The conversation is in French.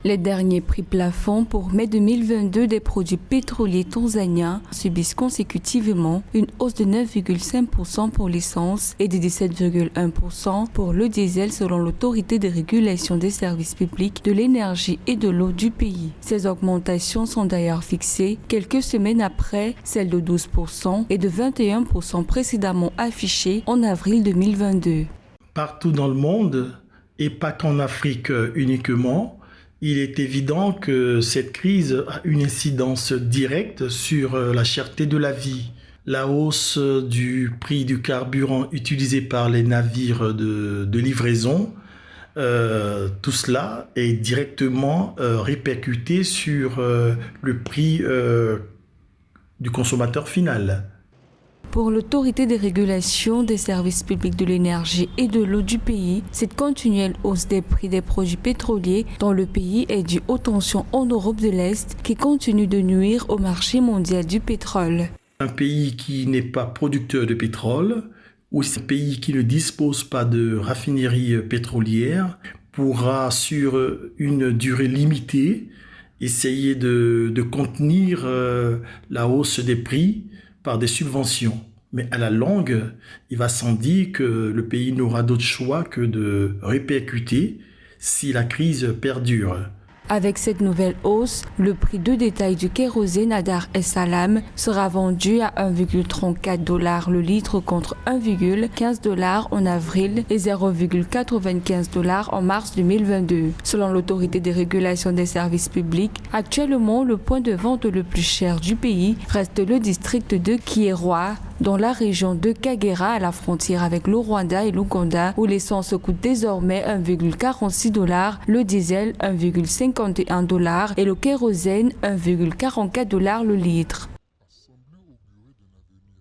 Les derniers prix plafonds pour mai 2022 des produits pétroliers tanzaniens subissent consécutivement une hausse de 9,5% pour l'essence et de 17,1% pour le diesel selon l'autorité de régulation des services publics de l'énergie et de l'eau du pays. Ces augmentations sont d'ailleurs fixées quelques semaines après celles de 12% et de 21% précédemment affichées en avril 2022. Partout dans le monde, et pas qu'en Afrique uniquement, il est évident que cette crise a une incidence directe sur la cherté de la vie. La hausse du prix du carburant utilisé par les navires de livraison, tout cela est directement répercuté sur le prix du consommateur final. Pour l'autorité de régulation des services publics de l'énergie et de l'eau du pays, cette continuelle hausse des prix des produits pétroliers dans le pays est due aux tensions en Europe de l'Est qui continuent de nuire au marché mondial du pétrole. Un pays qui n'est pas producteur de pétrole ou un pays qui ne dispose pas de raffineries pétrolières pourra sur une durée limitée essayer de contenir la hausse des prix par des subventions. Mais à la longue, il va sans dire que le pays n'aura d'autre choix que de répercuter si la crise perdure. Avec cette nouvelle hausse, le prix de détail du kérosène à Dar es Salaam sera vendu à 1,34$ le litre contre 1,15$ en avril et 0,95$ en mars 2022. Selon l'autorité de régulation des services publics, actuellement le point de vente le plus cher du pays reste le district de Kierwa, dans la région de Kagera à la frontière avec le Rwanda et l'Ouganda, où l'essence coûte désormais 1,46$, le diesel 1,51$ et le kérosène 1,44$ le litre.